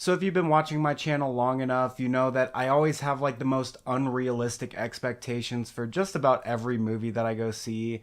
So if you've been watching my channel long enough, you know that I always have like the most unrealistic expectations for just about every movie that I go see.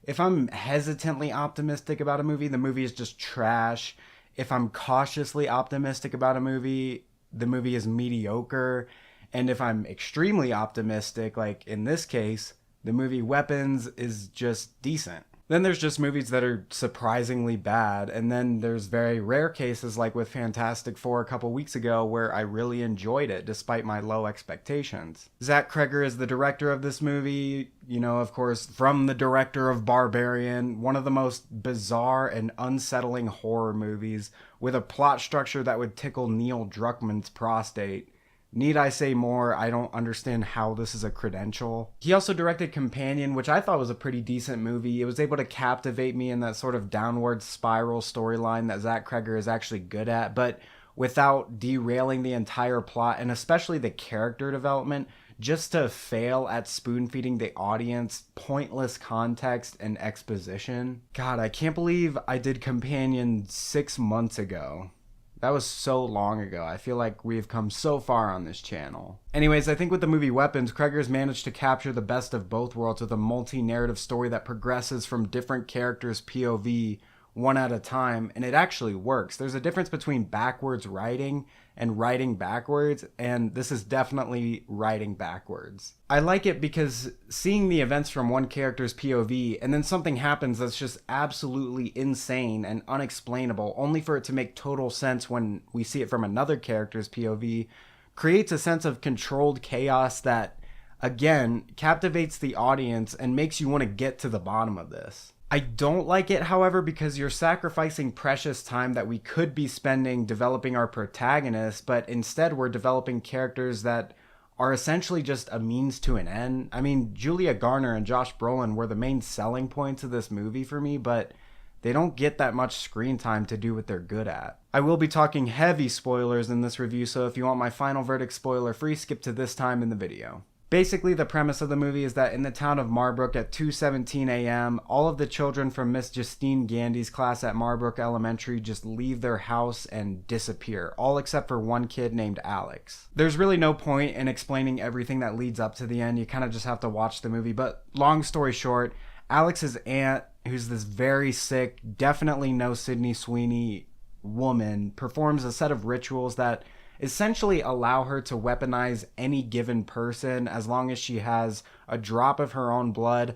If I'm hesitantly optimistic about a movie, the movie is just trash. If I'm cautiously optimistic about a movie, the movie is mediocre. And if I'm extremely optimistic, like in this case, the movie Weapons is just decent. Then there's just movies that are surprisingly bad, and then there's very rare cases like with Fantastic Four a couple weeks ago where I really enjoyed it despite my low expectations. Zach Cregger is the director of this movie, you know, of course, from the director of Barbarian, one of the most bizarre and unsettling horror movies with a plot structure that would tickle Neil Druckmann's prostate. Need I say more? I don't understand how this is a credential. He also directed Companion, which I thought was a pretty decent movie. It was able to captivate me in that sort of downward spiral storyline that Zach Cregger is actually good at, but without derailing the entire plot and especially the character development, just to fail at spoon feeding the audience pointless context and exposition. God, I can't believe I did Companion 6 months ago. That was so long ago. I feel like we've come so far on this channel. Anyways, I think with the movie Weapons, Cregger's managed to capture the best of both worlds with a multi-narrative story that progresses from different characters' POV one at a time, and it actually works. There's a difference between backwards writing and writing backwards, and this is definitely writing backwards. I like it because seeing the events from one character's POV and then something happens that's just absolutely insane and unexplainable, only for it to make total sense when we see it from another character's POV, creates a sense of controlled chaos that, again, captivates the audience and makes you want to get to the bottom of this. I don't like it, however, because you're sacrificing precious time that we could be spending developing our protagonists, but instead we're developing characters that are essentially just a means to an end. I mean, Julia Garner and Josh Brolin were the main selling points of this movie for me, but they don't get that much screen time to do what they're good at. I will be talking heavy spoilers in this review, so if you want my final verdict spoiler free, skip to this time in the video. Basically, the premise of the movie is that in the town of Marbrook at 2:17 a.m., all of the children from Miss Justine Gandy's class at Marbrook Elementary just leave their house and disappear, all except for one kid named Alex. There's really no point in explaining everything that leads up to the end. You kind of just have to watch the movie. But long story short, Alex's aunt, who's this very sick, definitely no Sydney Sweeney woman, performs a set of rituals that essentially allow her to weaponize any given person as long as she has a drop of her own blood,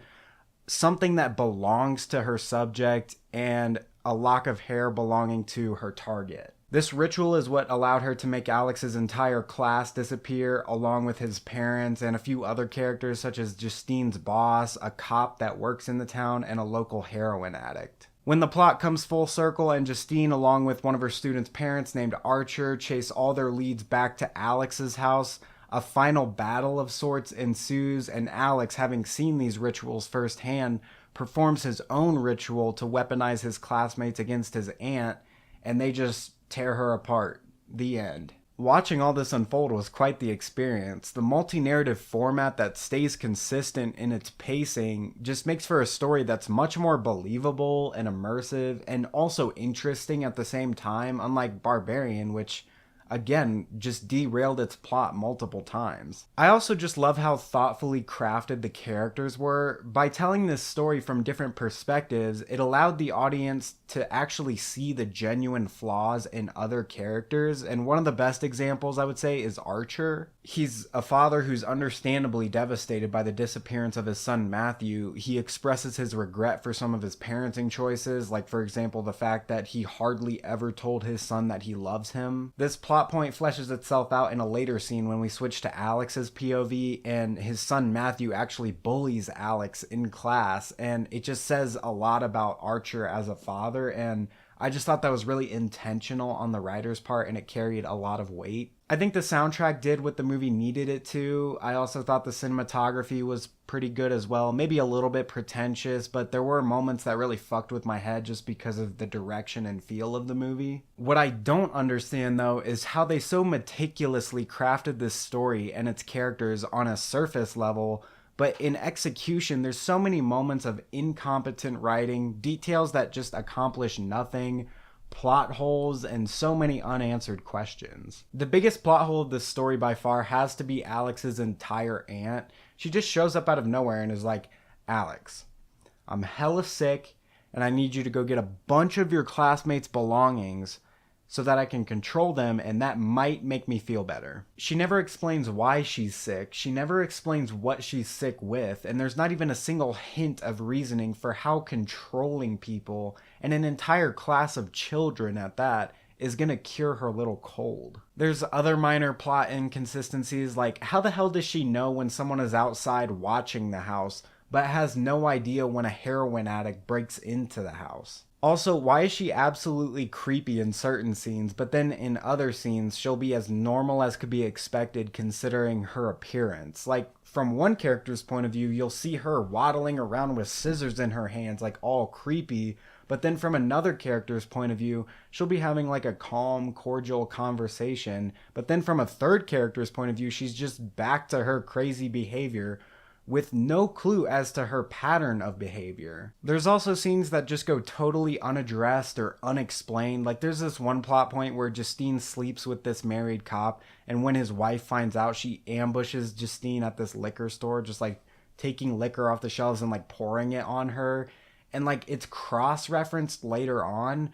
something that belongs to her subject, and a lock of hair belonging to her target. This ritual is what allowed her to make Alex's entire class disappear, along with his parents and a few other characters such as Justine's boss, a cop that works in the town, and a local heroin addict. When the plot comes full circle and Justine, along with one of her students' parents named Archer, chase all their leads back to Alex's house, a final battle of sorts ensues, and Alex, having seen these rituals firsthand, performs his own ritual to weaponize his classmates against his aunt, and they just tear her apart. The end. Watching all this unfold was quite the experience. The multi-narrative format that stays consistent in its pacing just makes for a story that's much more believable and immersive and also interesting at the same time, unlike Barbarian, which again just derailed its plot multiple times. I also just love how thoughtfully crafted the characters were. By telling this story from different perspectives, it allowed the audience to actually see the genuine flaws in other characters, and one of the best examples I would say is Archer. He's a father who's understandably devastated by the disappearance of his son Matthew. He expresses his regret for some of his parenting choices, like for example the fact that he hardly ever told his son that he loves him. This plot point fleshes itself out in a later scene when we switch to Alex's POV, and his son Matthew actually bullies Alex in class, and it just says a lot about Archer as a father, and I just thought that was really intentional on the writer's part, and it carried a lot of weight. I think the soundtrack did what the movie needed it to. I also thought the cinematography was pretty good as well. Maybe a little bit pretentious, but there were moments that really fucked with my head just because of the direction and feel of the movie. What I don't understand though is how they so meticulously crafted this story and its characters on a surface level, but in execution there's so many moments of incompetent writing, details that just accomplish nothing, plot holes, and so many unanswered questions. The biggest plot hole of this story by far has to be Alex's entire aunt. She just shows up out of nowhere and is like, Alex, I'm hella sick and I need you to go get a bunch of your classmates' belongings so that I can control them, and that might make me feel better. She never explains why she's sick. She never explains what she's sick with, and there's not even a single hint of reasoning for how controlling people, and an entire class of children at that, is gonna cure her little cold. There's other minor plot inconsistencies, like how the hell does she know when someone is outside watching the house, but has no idea when a heroin addict breaks into the house? Also, why is she absolutely creepy in certain scenes, but then in other scenes she'll be as normal as could be expected considering her appearance? Like, from one character's point of view, you'll see her waddling around with scissors in her hands, like all creepy, but then from another character's point of view, she'll be having like a calm, cordial conversation, but then from a third character's point of view, she's just back to her crazy behavior, with no clue as to her pattern of behavior. There's also scenes that just go totally unaddressed or unexplained. Like there's this one plot point where Justine sleeps with this married cop, and when his wife finds out, she ambushes Justine at this liquor store, just like taking liquor off the shelves and like pouring it on her. And like it's cross-referenced later on.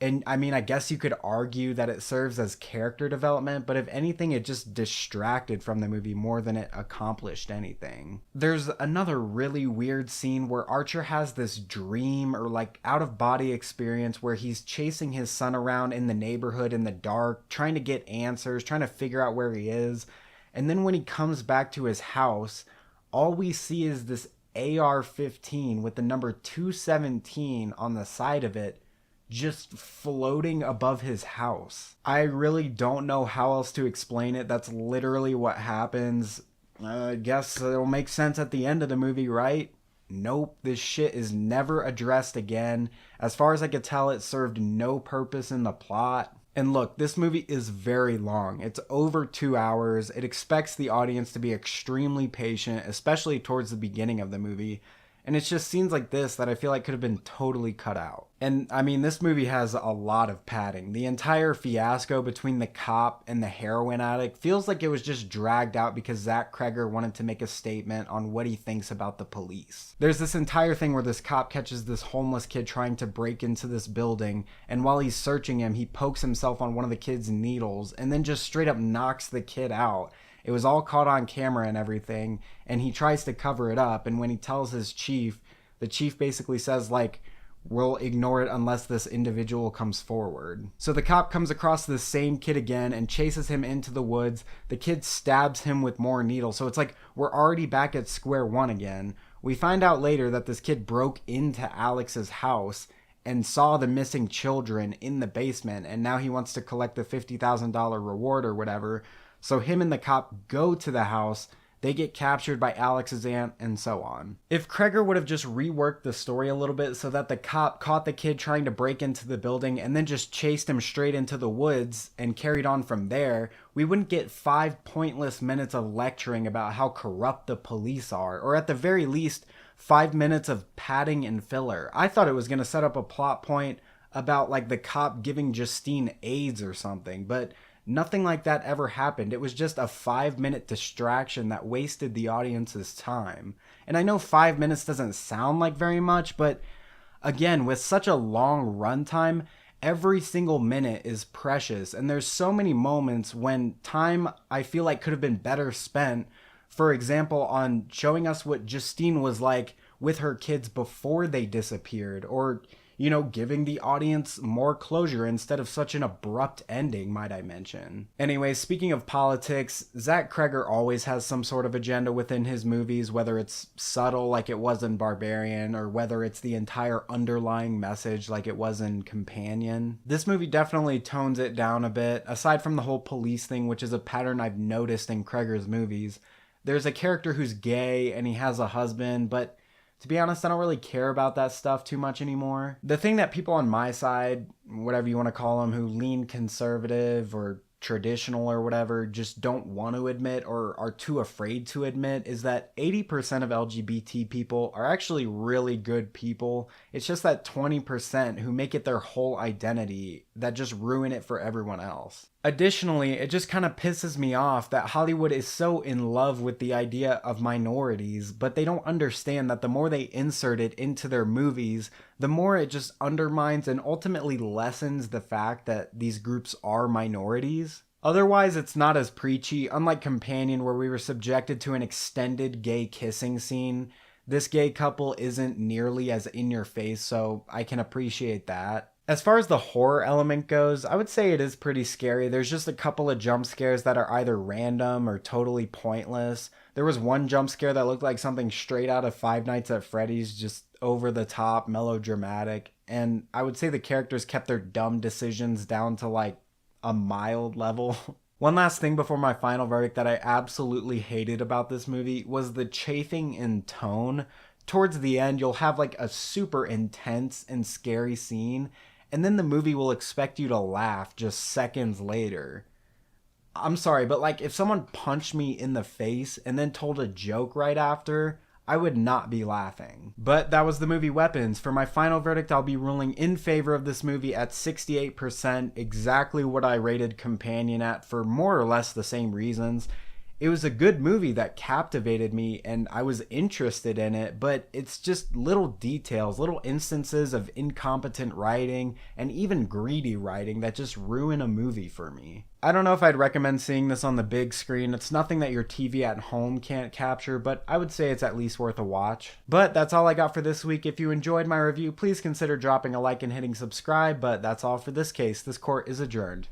And I mean, I guess you could argue that it serves as character development, but if anything, it just distracted from the movie more than it accomplished anything. There's another really weird scene where Archer has this dream or like out of body experience where he's chasing his son around in the neighborhood in the dark, trying to get answers, trying to figure out where he is. And then when he comes back to his house, all we see is this AR-15 with the number 217 on the side of it, just floating above his house. I really don't know how else to explain it. That's literally what happens. I guess it'll make sense at the end of the movie, right? Nope, this shit is never addressed again. As far as I could tell, it served no purpose in the plot. And look, this movie is very long. It's over 2 hours. It expects the audience to be extremely patient, especially towards the beginning of the movie. And it's just scenes like this that I feel like could have been totally cut out. And I mean, this movie has a lot of padding. The entire fiasco between the cop and the heroin addict feels like it was just dragged out because Zach Cregger wanted to make a statement on what he thinks about the police. There's this entire thing where this cop catches this homeless kid trying to break into this building, and while he's searching him, he pokes himself on one of the kid's needles and then just straight up knocks the kid out. It was all caught on camera and everything, and he tries to cover it up, and when he tells his chief, the chief basically says, like, we'll ignore it unless this individual comes forward. So the cop comes across this same kid again and chases him into the woods. The kid stabs him with more needles, so it's like we're already back at square one again. We find out later that this kid broke into Alex's house and saw the missing children in the basement, and now he wants to collect the $50,000 reward or whatever. So him and the cop go to the house, they get captured by Alex's aunt, and so on. If Cregger would have just reworked the story a little bit so that the cop caught the kid trying to break into the building and then just chased him straight into the woods and carried on from there, we wouldn't get 5 pointless minutes of lecturing about how corrupt the police are, or at the very least, 5 minutes of padding and filler. I thought it was going to set up a plot point about like the cop giving Justine AIDS or something, but nothing like that ever happened. It was just a 5-minute distraction that wasted the audience's time. And I know 5 minutes doesn't sound like very much, but again, with such a long runtime, every single minute is precious. And there's so many moments when time I feel like could have been better spent, for example, on showing us what Justine was like with her kids before they disappeared, or you know, giving the audience more closure instead of such an abrupt ending, might I mention. Anyway, speaking of politics, Zach Cregger always has some sort of agenda within his movies, whether it's subtle like it was in Barbarian, or whether it's the entire underlying message like it was in Companion. This movie definitely tones it down a bit. Aside from the whole police thing, which is a pattern I've noticed in Cregger's movies, there's a character who's gay and he has a husband, but to be honest, I don't really care about that stuff too much anymore. The thing that people on my side, whatever you want to call them, who lean conservative or traditional or whatever just don't want to admit or are too afraid to admit is that 80% of LGBT people are actually really good people. It's just that 20% who make it their whole identity that just ruin it for everyone else. Additionally, it just kind of pisses me off that Hollywood is so in love with the idea of minorities, but they don't understand that the more they insert it into their movies, the more it just undermines and ultimately lessens the fact that these groups are minorities. Otherwise, it's not as preachy, unlike Companion, where we were subjected to an extended gay kissing scene. This gay couple isn't nearly as in your face, so I can appreciate that. As far as the horror element goes, I would say it is pretty scary. There's just a couple of jump scares that are either random or totally pointless. There was one jump scare that looked like something straight out of Five Nights at Freddy's, just over the top, melodramatic. And I would say the characters kept their dumb decisions down to like a mild level. One last thing before my final verdict that I absolutely hated about this movie was the chafing in tone. Towards the end, you'll have like a super intense and scary scene, and then the movie will expect you to laugh just seconds later. I'm sorry, but like if someone punched me in the face and then told a joke right after, I would not be laughing. But that was the movie Weapons. For my final verdict, I'll be ruling in favor of this movie at 68%, exactly what I rated Companion at for more or less the same reasons. It was a good movie that captivated me and I was interested in it, but it's just little details, little instances of incompetent writing and even greedy writing that just ruin a movie for me. I don't know if I'd recommend seeing this on the big screen. It's nothing that your TV at home can't capture, but I would say it's at least worth a watch. But that's all I got for this week. If you enjoyed my review, please consider dropping a like and hitting subscribe, but that's all for this case. This court is adjourned.